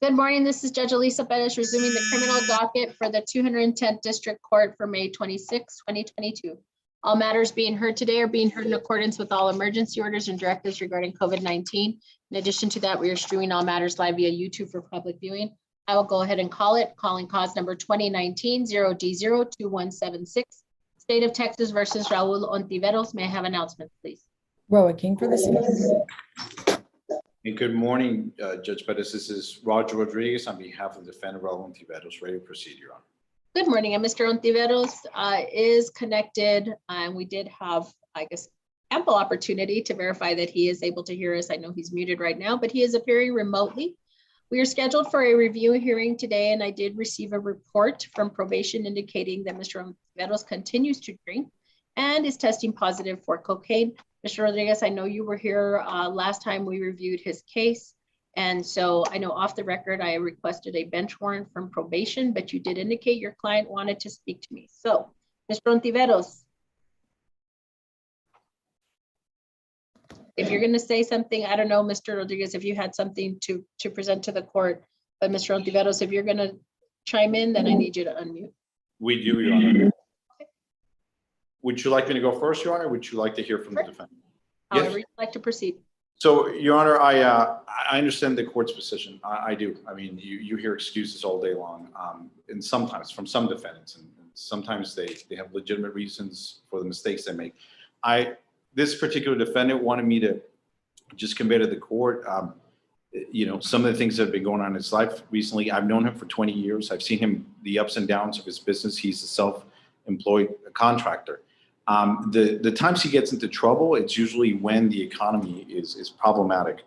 Good morning. This is Judge Alyssa Perez resuming the criminal docket for the 210th District Court for May 26, 2022. All matters being heard today are being heard in accordance with all emergency orders and directives regarding COVID-19. In addition to that, we are streaming all matters live via YouTube for public viewing. I will go ahead and call it. Calling cause number 2019-0D02176. State of Texas versus Raul Ontiveros. May I have announcements, please? Roa King for this case. And good morning, Judge Perez. This is Roger Rodriguez on behalf of the defendant Raul Ontiveros. Ready to proceed, Your Honor. Good morning. And Mr. Ontiveros is connected, and we did have, I guess, ample opportunity to verify that he is able to hear us. I know he's muted right now, but he is appearing remotely. We are scheduled for a review hearing today, and I did receive a report from probation indicating that Mr. Ontiveros continues to drink and is testing positive for cocaine. Mr. Rodriguez, I know you were here last time we reviewed his case. And so I know off the record, I requested a bench warrant from probation, but you did indicate your client wanted to speak to me. So, Mr. Ontiveros, if you're gonna say something, I don't know, Mr. Rodriguez, if you had something to present to the court, but Mr. Ontiveros, if you're gonna chime in, then I need you to unmute. We do, Your Honor. Would you like me to go first, Your Honor? Or would you like to hear from the defendant? However you'd like to proceed. So, Your Honor, I understand the court's position. I do. I mean, you hear excuses all day long, and sometimes from some defendants, and sometimes they have legitimate reasons for the mistakes they make. This particular defendant wanted me to just convey to the court, you know, some of the things that have been going on in his life recently. I've known him for 20 years. I've seen him, the ups and downs of his business. He's a self-employed contractor. The times he gets into trouble, it's usually when the economy is problematic.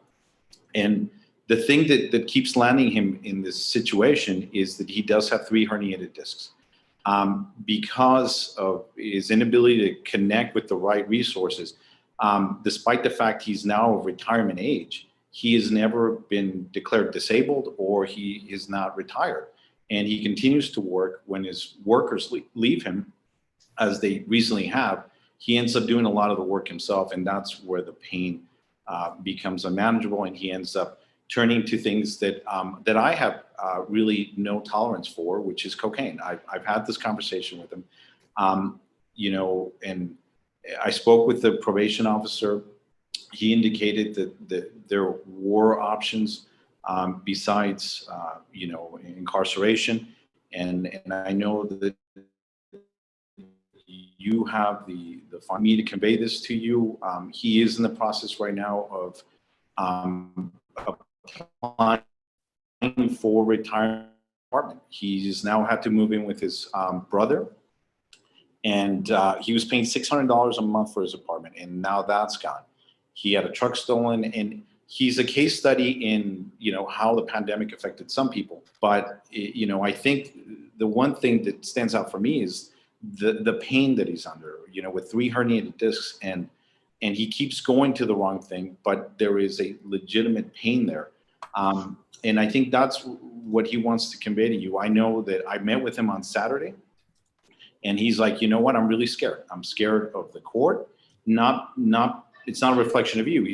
And the thing that keeps landing him in this situation is that he does have 3 herniated discs. Because of his inability to connect with the right resources, despite the fact he's now of retirement age, he has never been declared disabled or he is not retired. And he continues to work when his workers leave him, as they recently have. He ends up doing a lot of the work himself, and that's where the pain becomes unmanageable, and he ends up turning to things that that I have really no tolerance for, which is cocaine. I've had this conversation with him, you know, and I spoke with the probation officer. He indicated that there were options besides, you know, incarceration, and I know that you have the for me to convey this to you. He is in the process right now of applying for retirement apartment. He's now had to move in with his brother, and he was paying $600 a month for his apartment, and now that's gone. He had a truck stolen, and he's a case study in, you know, how the pandemic affected some people. But, you know, I think the one thing that stands out for me is the pain that he's under, you know, with 3 herniated discs, and he keeps going to the wrong thing, but there is a legitimate pain there. And I think that's what he wants to convey to you. I know that I met with him on Saturday, and he's like, you know what, I'm really scared. I'm scared of the court. It's not a reflection of you.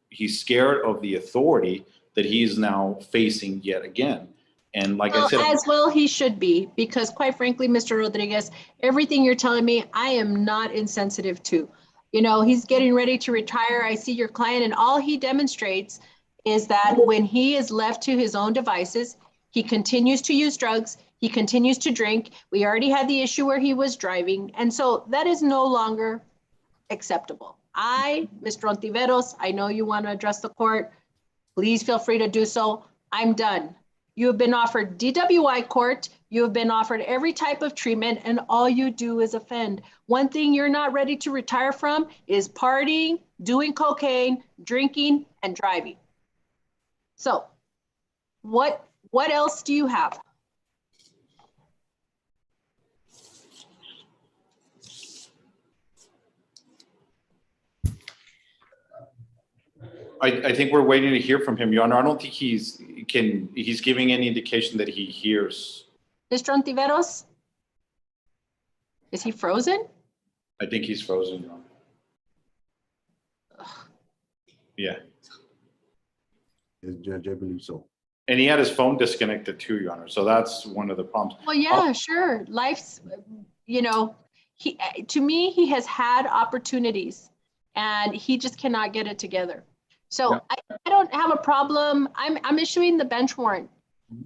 He's scared of the authority that he is now facing yet again. And like I said, as well he should be, because quite frankly, Mr. Rodriguez, everything you're telling me, I am not insensitive to. You know, he's getting ready to retire. I see your client, and all he demonstrates is that when he is left to his own devices, he continues to use drugs, he continues to drink. We already had the issue where he was driving. And so that is no longer acceptable. Mr. Ontiveros, I know you want to address the court. Please feel free to do so. I'm done. You have been offered DWI court. You have been offered every type of treatment, and all you do is offend. One thing you're not ready to retire from is partying, doing cocaine, drinking, and driving. So what else do you have? I think we're waiting to hear from him, Your Honor. I don't think he's giving any indication that he hears. Mr. Ontiveros, is he frozen? I think he's frozen, Your Honor. Yeah. Yes, Judge, I believe so. And he had his phone disconnected too, Your Honor. So that's one of the problems. Well, yeah, sure. Life's, you know, to me, he has had opportunities and he just cannot get it together. So Yeah. I don't have a problem. I'm issuing the bench warrant.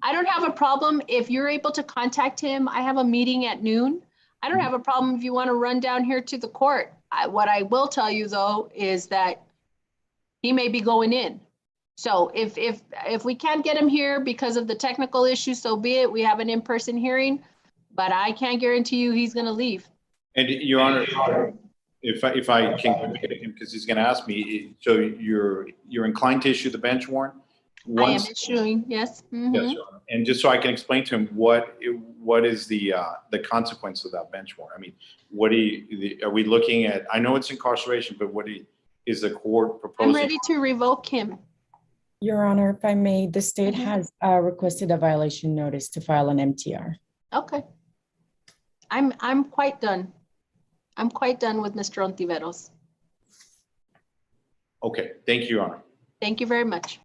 I don't have a problem if you're able to contact him. I have a meeting at noon. I don't have a problem if you want to run down here to the court. What I will tell you though is that he may be going in. So if we can't get him here because of the technical issue, so be it. We have an in-person hearing, but I can't guarantee you he's going to leave. And Your Honor, if I can communicate to him, because he's going to ask me, so you're inclined to issue the bench warrant? I am issuing, yes. Mhm. Yes, Your Honor. And just so I can explain to him what is the consequence of that bench warrant? I mean, are we looking at? I know it's incarceration, but is the court proposing? I'm ready to revoke him. Your Honor, if I may, the state has requested a violation notice to file an MTR. Okay. I'm quite done. I'm quite done with Mr. Ontiveros. Okay, thank you, Your Honor. Thank you very much.